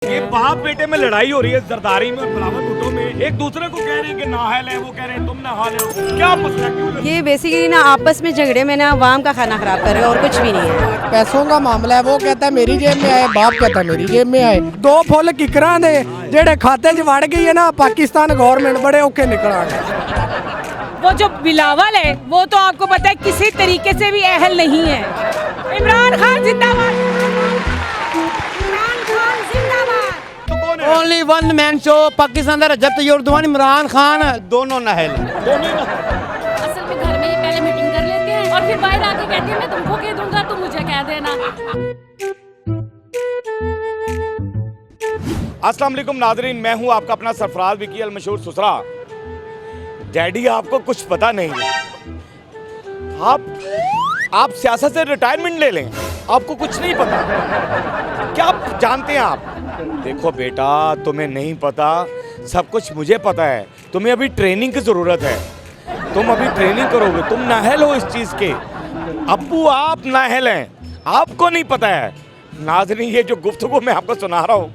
ये बाप बेटे में लड़ाई हो रही है जरदारी में और बिलावल भुट्टो में। एक दूसरे को कह रहे हैं कि नाहल है, वो कह रहे हैं तुम नाहल हो। क्या मसला क्यों? ये बेसिकली ना आपस में झगड़े में ना अवाम का खाना खराब कर रहे हो और कुछ भी नहीं है। पैसों का मामला है। वो कहता है मेरी जेब में आए, बाप कहता है मेरी जेब में आए। दो फुल किकरां दे जेड़े खाते च वड़ गई है ना, पाकिस्तान गवर्नमेंट बड़े औखे निकल गए। वो जो बिलावल है वो तो आपको पता है किसी तरीके से भी अहल नहीं है। इमरान खान जिंदाबाद। Only one man show Pakistan का रजब तैयब उर्दवान इमरान खान दोनों नाहल। असल में घर में ही पहले मीटिंग कर लेते हैं और फिर बाहर आके कहते हैं मैं तुमको कह दूंगा तुम मुझे कह देना। अस्सलाम वालेकुम नाज़रीन, मैं हूं आपका अपना सरफराज विकी अल मशहूर सुसरा। डैडी आपको कुछ पता नहीं है। आप सियासत से रिटायरमेंट ले लें, आपको कुछ नहीं पता। क्या जानते हैं आप? देखो बेटा, तुम्हें नहीं पता, सब कुछ मुझे पता है। तुम्हें अभी ट्रेनिंग की ज़रूरत है। तुम अभी ट्रेनिंग करोगे, तुम नाहल हो इस चीज़ के। अब्बू आप नाहल हैं, आपको नहीं पता है। नाज़रीन, ये जो गुफ्तगू मैं आपको सुना रहा हूँ,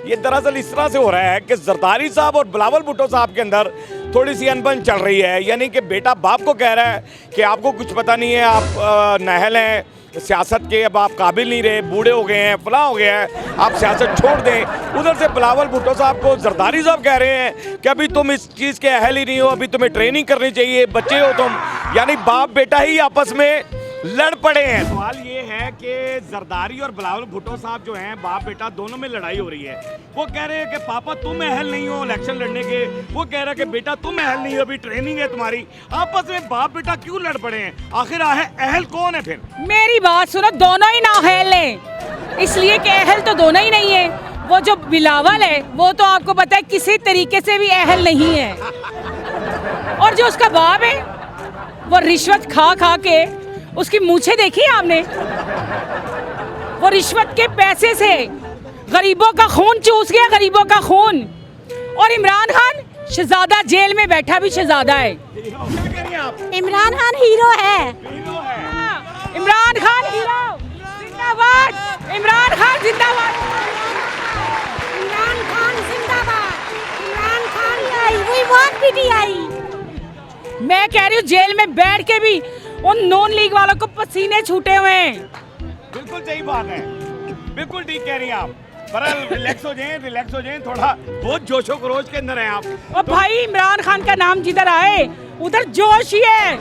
ये दरअसल इस तरह से हो रहा है कि जरदारी साहब और बिलावल भुट्टो साहब के अंदर थोड़ी सी अनबन चल रही है। यानी कि बेटा बाप को कह रहा है कि आपको कुछ पता नहीं है, आप नाहल हैं सियासत के, अब आप काबिल नहीं रहे, बूढ़े हो गए हैं, फलां हो गया है, आप सियासत छोड़ दें। उधर से बिलावल भुट्टो साहब को जरदारी साहब कह रहे हैं कि अभी तुम इस चीज़ के अहल ही नहीं हो, अभी तुम्हें ट्रेनिंग करनी चाहिए, बच्चे हो तुम। यानी बाप बेटा ही आपस में लड़ पड़े हैं। सवाल ये है कि जरदारी और बिलावल भुट्टो साहब जो हैं, बाप बेटा दोनों में लड़ाई हो रही है। वो कह रहे हैं कि पापा तुम अहल नहीं हो इलेक्शन लड़ने के, वो कह रहा है कि बेटा तुम अहल नहीं हो, अभी ट्रेनिंग है तुम्हारी। आपस में बाप बेटा क्यों लड़ पड़े हैं? आखिर अहल कौन है फिर? मेरी बात सुनो, दोनों ही नाअहल हैं, इसलिए कि अहल तो दोनों ही नहीं है। वो जो बिलावल है वो तो आपको पता है किसी तरीके से भी अहल नहीं है। और जो उसका बाप है वो रिश्वत खा खा के उसकी मूछें देखी आपने? वो रिश्वत के पैसे से गरीबों का खून चूस गया, गरीबों का खून। और इमरान खान शहजादा जेल में बैठा भी शहजादा है। इमरान खान हीरो है। इमरान खान हीरो जिंदाबाद। इमरान खान जिंदाबाद। इमरान खान जिंदाबाद। इमरान खान आई, वही बात भी नहीं आई। मैं कह रही हूँ जेल में बैठ के भी उन नॉन लीग वालों को पसीने छूटे हुए हैं। बिल्कुल सही बात है, बिल्कुल ठीक कह रही हैं आप। पर रिलैक्स हो जाएं थोड़ा, बहुत जोशो खरोश के अंदर हैं आप। और भाई इमरान खान का नाम जिधर आए उधर जोश ही है।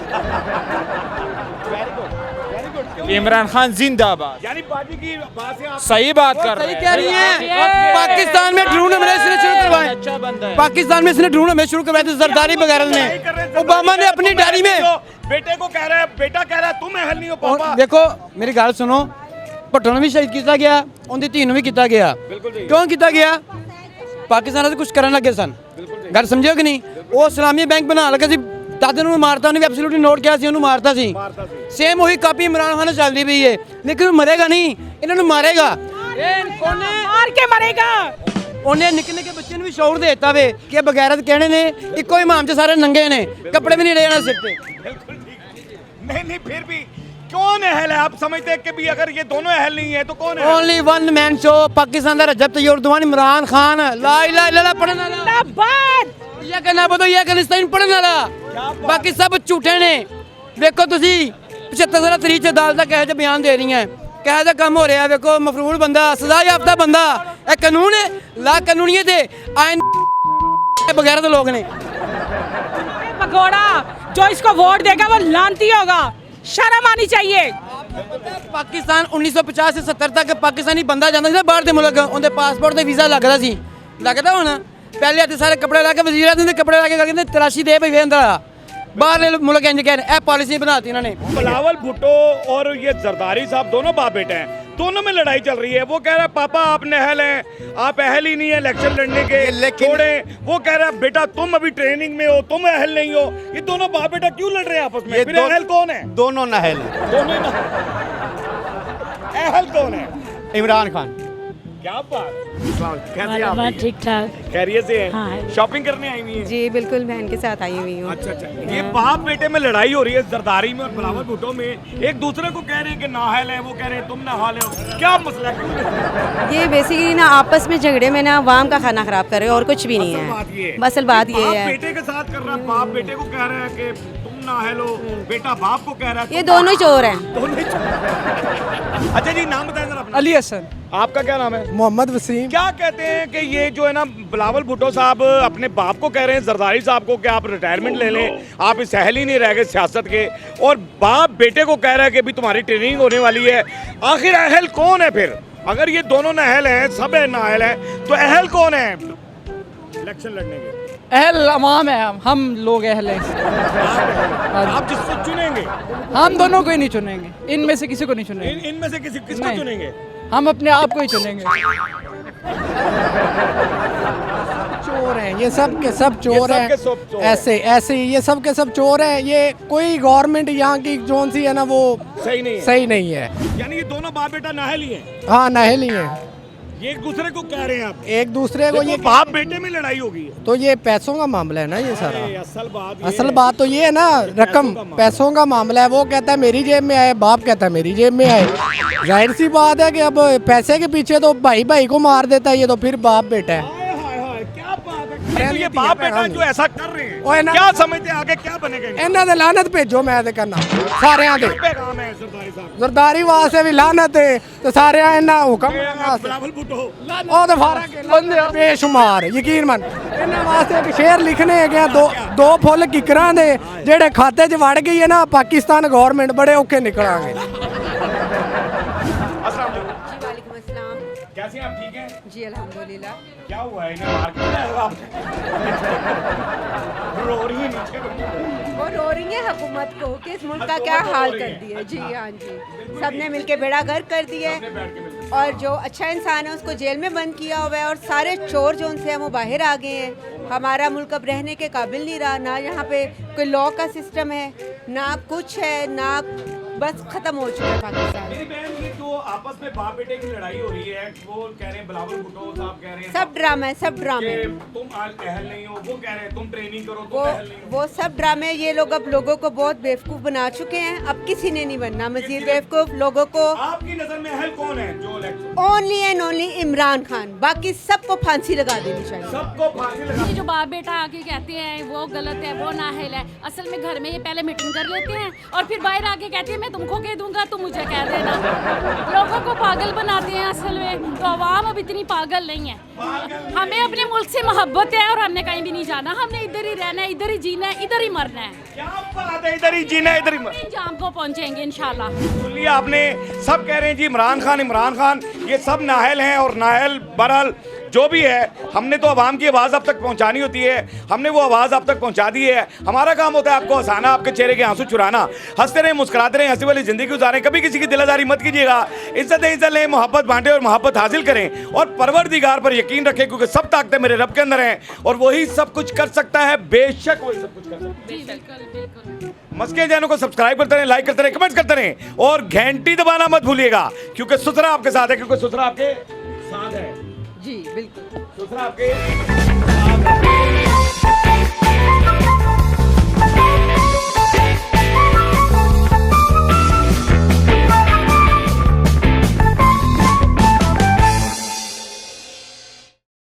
इमरान खान जिंदाबाद। यानी पार्टी की बात से आप सही बात कर रहे हैं। कह रही हैं पाकिस्तान में ड्रोन हमले इसने शुरू करवाए। अच्छा बंदा है। पाकिस्तान में इसने ड्रोन हमले शुरू करवाए थे जरदारी वगैरह ने। ओबामा ने अपनी डायरी में बेटे को कह रहा है, बेटा कह रहा है तुम अहल नहीं हो पापा। देखो मेरी गल सुनो, भुट्टो ने भी शहीद किया गया, उनकी धी भी किया गया। क्यों किया गया? पाकिस्तान से कुछ करन लगे सन। गल समझियो कि नहीं? वो इस्लामी बैंक बना लगे सी, दादे ਨੂੰ ਮਾਰਤਾ, ਉਹਨੇ ਵੀ ਐਬਸੋਲੂਟਲੀ ਨੋਟ ਕਿਹਾ ਸੀ, ਉਹਨੂੰ ਮਾਰਤਾ ਸੀ। ਸੇਮ ਉਹੀ ਕਾਪੀ ਇਮਰਾਨ ਖਾਨ ਨਾਲ ਚੱਲਦੀ ਪਈ ਹੈ, ਲੇਕਿਨ ਮਰੇਗਾ ਨਹੀਂ, ਇਹਨਾਂ ਨੂੰ ਮਾਰੇਗਾ। ਉਹਨੇ मार के मरेगा। ਉਹਨੇ ਨਿੱਕੇ ਨਿੱਕੇ ਬੱਚੇ ਨੂੰ ਵੀ ਸ਼ੌਰ ਦੇ ਦਿੱਤਾ ਵੇ ਕਿ ਬਗੈਰਤ ਕਹਿਣੇ ਨੇ, ਇੱਕੋ ਇਮਾਮ 'ਚ ਸਾਰੇ ਨੰਗੇ ਨੇ, ਕੱਪੜੇ ਵੀ ਨਹੀਂ ਲੈ ਜਾਣਾ ਸਿਰ ਤੇ। नहीं फिर भी कौन अहल है? आप समझते हैं कि भी अगर ये दोनों अहल नहीं है तो कौन है? Only one man show Pakistan का रजब तैयब उर्दवान इमरान खान ला इलाहा इल्लल्लाह पढ़ने वाला। जिंदाबाद। ये कहना बतो ये अफगानिस्तान पढ़ने वाला, बाकी सब झूठे ने। देखो तुसी 75 साल तरीक च अदालत कहे जो बयान दे रही हैं, कहे जा काम हो रहा है। देखो मफरूल बंदा, सजा याफ्ता बंदा, ये कानून है, ला कानूनीयत है, आइन बगैर तो लोग ने। पकौड़ा जो इसको वोट देगा वो लानती होगा, शर्म आनी चाहिए। पाकिस्तान 1950 से 70 तक पाकिस्तानी बंदा जाता था बाहर के मुल्क, उनके पासपोर्ट से वीज़ा लगता सी, लगता होना। पहले हत्थ सारे कपड़े ला के वजीर आजम के कपड़े ला के कहते तलाशी दे भाई अंदर बाहर मुल्क इंज कह रहे। पॉलिसी बनाती इन्होंने। बिलावल भुट्टो और ये जरदारी साहब दोनों बाप बेटे हैं, दोनों में लड़ाई चल रही है। वो कह रहा है पापा आप अहल हैं, आप अहल ही नहीं है इलेक्शन लड़ने के, छोड़े। वो कह रहा है बेटा तुम अभी ट्रेनिंग में हो, तुम अहल नहीं हो। ये दोनों बाप बेटा क्यों लड़ रहे हैं आपस में? फिर अहल कौन है? दोनों नाहल। दोनों अहल कौन है? इमरान खान। क्या बात, कैसे हैं आप? ठीक ठाक। खैरियत से हैं? हाँ। शॉपिंग करने आई हुई हैं? जी बिल्कुल बहन के साथ आई हुई हूँ। अच्छा अच्छा, ये बाप बेटे में लड़ाई हो रही है जरदारी में और बिलावल भुट्टो में, एक दूसरे को कह रहे हैं कि नाहल है, वो कह रहे हैं तुम नाहल हो, क्या मसला है? ये बेसिकली ना आपस में झगड़े में ना अवाम का खाना खराब कर रहे हैं और कुछ भी नहीं असल बात ये है। असल बात ये बाप है, बेटे के साथ कर रहा है, बाप बेटे को कह रहा है कि तुम नाहल हो, बेटा बाप को कह रहा है ये तुम दोनों ही चोर हैं। दोनों ही चोर। अच्छा जी, नाम बताएं जरा अपना। अली हसन, आपका क्या नाम है? मोहम्मद वसीम। क्या कहते हैं कि ये जो है ना बिलावल भुट्टो साहब अपने बाप को कह रहे हैं जरदारी साहब को कि आप रिटायरमेंट ले लें, आप इस अहल ही नहीं रह गए सियासत के, और बाप बेटे को कह रहा है कि अभी तुम्हारी ट्रेनिंग होने वाली है। आखिर अहल कौन है फिर? अगर ये दोनों नाअहल हैं, सब है नाअहल हैं, तो अहल कौन है इलेक्शन लड़ने के? अहल अवाम है, हम लोग अहल हैं। आप जिसको चुनेंगे, हम दोनों को ही नहीं चुनेंगे, इनमें से किसी को नहीं चुनेंगे। इनमें से किसको नहीं। चुनेंगे? हम अपने आप को ही चुनेंगे। चोर हैं ये सब के सब चोर ये सब हैं, के सब चोर हैं। ऐसे ऐसे ही ये सब के सब चोर हैं। ये कोई गवर्नमेंट यहाँ की जोन सी है ना वो सही नहीं है। सही नहीं है। यानी ये दोनों बाप बेटा नाअहल ही हैं, हाँ नाहल ही है, ये एक दूसरे को कह रहे हैं आप। एक दूसरे को ये ये बाप बेटे में लड़ाई होगी है। तो ये पैसों का मामला है ना ये सारा। अरे, असल बात ये असल है। बात तो ये है ना, रकम का मामला। पैसों का मामला है। वो कहता है मेरी जेब में आए, बाप कहता है मेरी जेब में आए। जाहिर सी बात है कि अब पैसे के पीछे तो भाई भाई को मार देता है, ये तो फिर बाप बेटा है। हाय हाय हाय, क्या बात है। अरे तो ये नहीं बाप दिया बेटा पैगाम जो ऐसा कर रहे हैं, ओए ना- क्या समझते हैं आगे क्या बनेगा इनका? ਇਹਨਾਂ ਦੇ ਲਾਨਤ ਭੇਜੋ ਮੈਂ ਤੇ ਕਰਨਾ ਸਾਰਿਆਂ ਦੇ क्या पैगाम है सरदारी साहब? ਜ਼ਰਦਾਰੀ ਵਾਸਤੇ ਵੀ ਲਾਨਤ ਹੈ ਤੇ ਸਾਰਿਆਂ ਇਹਨਾਂ ਹੁਕਮ ਵਾਸਤੇ बिलावल भुट्टो ਉਹ ਤਾਂ ਫਰਕ ਬੰਦੇ ਬੇਸ਼ੁਮਾਰ ਯਕੀਨ ਮੰਨ ਇਹਨਾਂ ਵਾਸਤੇ ਇੱਕ ਸ਼ੇਰ ਲਿਖਣੇ ਹੈਗੇ ਆ, ਦੋ ਫੁੱਲ ਕਿਕਰਾਂ ਦੇ ਜਿਹੜੇ ਖਾਤੇ 'ਚ ਵੜ ਗਈ ਹੈ ਨਾ ਪਾਕਿਸਤਾਨ ਗਵਰਨਮੈਂਟ ਬੜੇ ਔਖੇ ਨਿਕਲਾਂਗੇ। अस्सलाम वालेकुम। जी वालेकुम अस्सलाम। कैसे हैं आप? ठीक हैं? जी अल्हम्दुलिल्लाह। क्या हुआ है इन्हें मार के लाया आपने? रो रही है नीचे को। वो रो रही है हुकूमत को कि इस मुल्क का क्या हाल कर दिया। जी हाँ जी, सबने मिलके बेड़ा गर्क कर दिया है और जो अच्छा इंसान है उसको जेल में बंद किया हुआ है और सारे चोर जो उनसे हैं वो बाहर आ गए हैं। हमारा मुल्क अब रहने के काबिल नहीं रहा, ना यहाँ पे कोई लॉ का सिस्टम है, ना कुछ है, ना बस ख़त्म हो चुका है पाकिस्तान। मेरी बहन, ये जो आपस में बाप बेटे की लड़ाई हो रही है, वो कह रहे हैं बिलावल भुट्टो साहब कह रहे हैं सब ड्रामा है, सब ड्रामे कि हैं। तुम आज अहल नहीं हो, वो कह रहे हैं तुम ट्रेनिंग करो, तुम वो अहल नहीं हो। वो सब ड्रामे ये लोग अब लोगों को बहुत बेवकूफ़ बना चुके हैं। अब किसी ने नहीं बनना मजीद बेवकूफ़ लोगों को। आपकी नजर में अहल कौन है जो election? Only and only Imran Khan, बाकी सबको फांसी लगा देनी चाहिए। सबको फांसी लगा। ये जो बाप बेटा आके कहते हैं वो गलत है, वो नाअहल है। असल में घर में ये पहले मीटिंग कर लेते हैं और फिर बाहर आके कहते हैं मैं तुमको कह दूंगा तुम मुझे कह देना। लोगों को पागल बनाते हैं असल में। तो आवाम अब इतनी पागल नहीं है। हमें अपने मुल्क से मोहब्बत है और हमने कहीं भी नहीं जाना। हमने इधर ही रहना है, इधर ही जीना है, इधर ही मरना है। क्या बात है, इधर ही जीना है, इधर ही मरना। इंजाम को पहुंचेंगे इंशाल्लाह। सुन लिया आपने, सब कह रहे हैं जी इमरान खान इमरान खान, ये सब नाअहल हैं और नाअहल बहरहाल जो भी है, हमने तो आवाम की आवाज़ अब तक पहुंचानी होती है, हमने वो आवाज़ अब तक पहुंचा दी है। हमारा काम होता है आपको हंसाना, आपके चेहरे के आंसू चुराना। हंसते रहें, मुस्कुराते रहें, हंसी वाली ज़िंदगी गुजारें, कभी किसी की दिलादारी मत कीजिएगा। इज्जत लें, मोहब्बत बांटें और मोहब्बत हासिल करें और परवरदिगार पर यकीन रखें, क्योंकि सब ताकतें मेरे रब के अंदर हैं और वही सब कुछ कर सकता है। बेशक वही सब कुछ कर सकता है। बिल्कुल बिल्कुल। मस्के चैनल को सब्सक्राइब करते रहें, लाइक करते रहें, कमेंट करते रहें और घंटी दबाना मत भूलिएगा, क्योंकि सुथरा आपके साथ है, क्योंकि सुथरा आपके साथ है। जी बिल्कुल। सुथरा आपके